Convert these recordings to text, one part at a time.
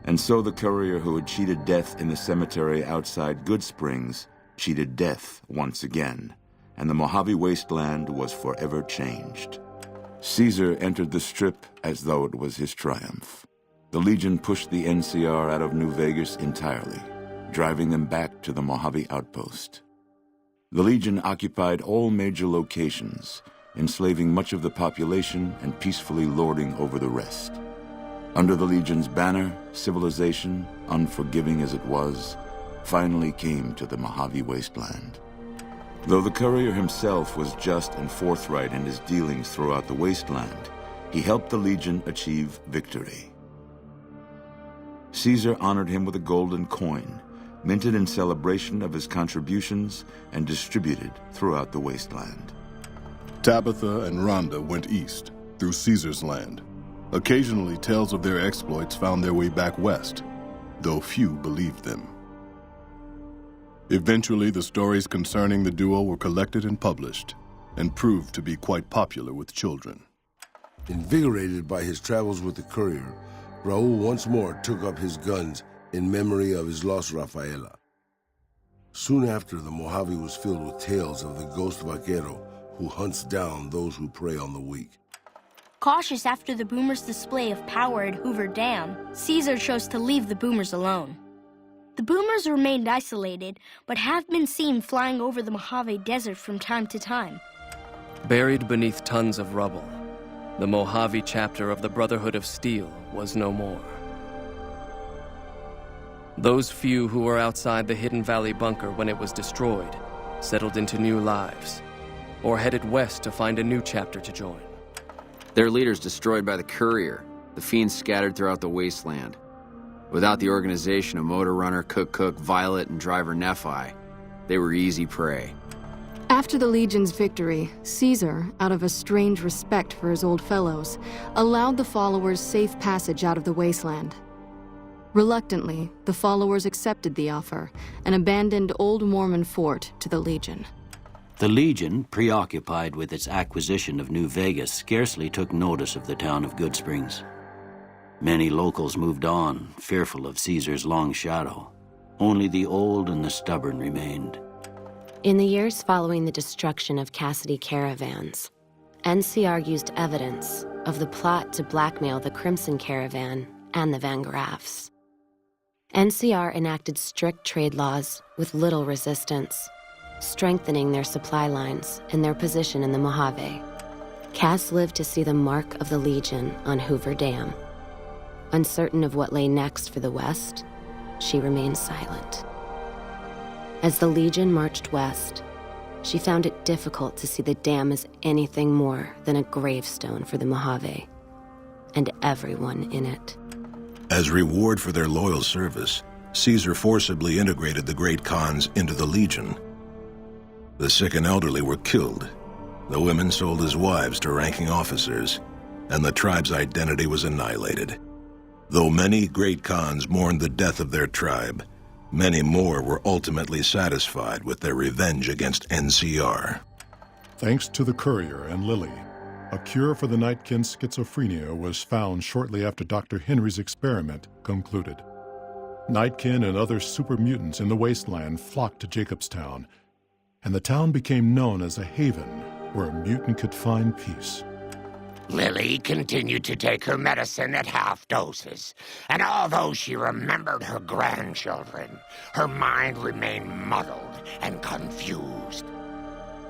And so the courier who had cheated death in the cemetery outside Goodsprings cheated death once again, and the Mojave Wasteland was forever changed. Caesar entered the Strip as though it was his triumph. The Legion pushed the NCR out of New Vegas entirely, driving them back to the Mojave Outpost. The Legion occupied all major locations, enslaving much of the population and peacefully lording over the rest. Under the Legion's banner, civilization, unforgiving as it was, finally came to the Mojave Wasteland. Though the courier himself was just and forthright in his dealings throughout the wasteland, he helped the Legion achieve victory. Caesar honored him with a golden coin, minted in celebration of his contributions and distributed throughout the wasteland. Tabitha and Rhonda went east, through Caesar's land. Occasionally, tales of their exploits found their way back west, though few believed them. Eventually, the stories concerning the duo were collected and published, and proved to be quite popular with children. Invigorated by his travels with the courier, Raul once more took up his guns in memory of his lost Rafaela. Soon after, the Mojave was filled with tales of the ghost vaquero who hunts down those who prey on the weak. Cautious after the Boomers' display of power at Hoover Dam, Caesar chose to leave the Boomers alone. The Boomers remained isolated, but have been seen flying over the Mojave Desert from time to time. Buried beneath tons of rubble, the Mojave chapter of the Brotherhood of Steel was no more. Those few who were outside the Hidden Valley bunker when it was destroyed settled into new lives, or headed west to find a new chapter to join. Their leaders destroyed by the courier, the fiends scattered throughout the wasteland. Without the organization of Motor Runner, Cook, Violet, and driver Nephi, they were easy prey. After the Legion's victory, Caesar, out of a strange respect for his old fellows, allowed the followers safe passage out of the wasteland. Reluctantly, the followers accepted the offer and abandoned Old Mormon Fort to the Legion. The Legion, preoccupied with its acquisition of New Vegas, scarcely took notice of the town of Goodsprings. Many locals moved on, fearful of Caesar's long shadow. Only the old and the stubborn remained. In the years following the destruction of Cassidy caravans, NCR used evidence of the plot to blackmail the Crimson Caravan and the Van Graffs. NCR enacted strict trade laws with little resistance, strengthening their supply lines and their position in the Mojave. Cass lived to see the mark of the Legion on Hoover Dam. Uncertain of what lay next for the West, she remained silent. As the Legion marched west, she found it difficult to see the dam as anything more than a gravestone for the Mojave and everyone in it. As reward for their loyal service, Caesar forcibly integrated the great Khans into the Legion. The sick and elderly were killed, the women sold as wives to ranking officers, and the tribe's identity was annihilated. Though many great Khans mourned the death of their tribe, many more were ultimately satisfied with their revenge against NCR. Thanks to the courier and Lily, a cure for the Nightkin's schizophrenia was found shortly after Dr. Henry's experiment concluded. Nightkin and other super mutants in the wasteland flocked to Jacobstown, and the town became known as a haven where a mutant could find peace. Lily continued to take her medicine at half doses, and although she remembered her grandchildren, her mind remained muddled and confused.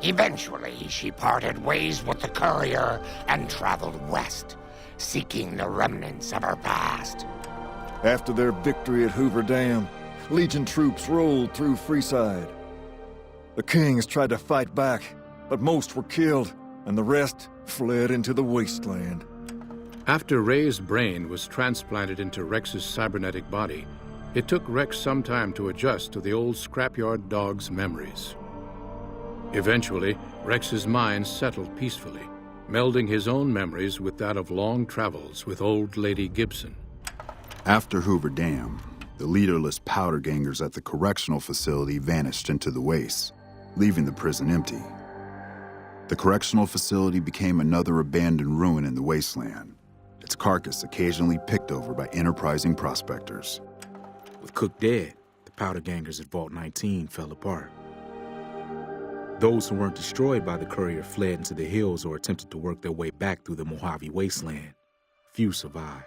Eventually, she parted ways with the courier and traveled west, seeking the remnants of her past. After their victory at Hoover Dam, Legion troops rolled through Freeside. The Kings tried to fight back, but most were killed, and the rest fled into the wasteland. After Ray's brain was transplanted into Rex's cybernetic body, it took Rex some time to adjust to the old scrapyard dog's memories. Eventually, Rex's mind settled peacefully, melding his own memories with that of long travels with old Lady Gibson. After Hoover Dam, the leaderless powder gangers at the correctional facility vanished into the wastes, leaving the prison empty. The correctional facility became another abandoned ruin in the wasteland, its carcass occasionally picked over by enterprising prospectors. With Cook dead, the powder gangers at Vault 19 fell apart. Those who weren't destroyed by the courier fled into the hills or attempted to work their way back through the Mojave wasteland. Few survived.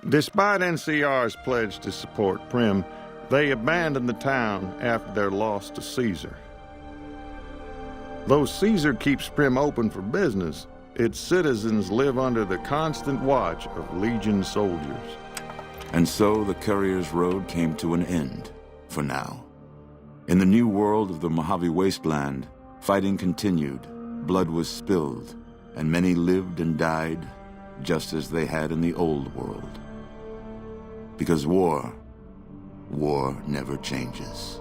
Despite NCR's pledge to support Primm, they abandoned the town after their loss to Caesar. Though Caesar keeps Primm open for business, its citizens live under the constant watch of Legion soldiers. And so the Courier's road came to an end, for now. In the new world of the Mojave Wasteland, fighting continued, blood was spilled, and many lived and died just as they had in the old world. Because war never changes.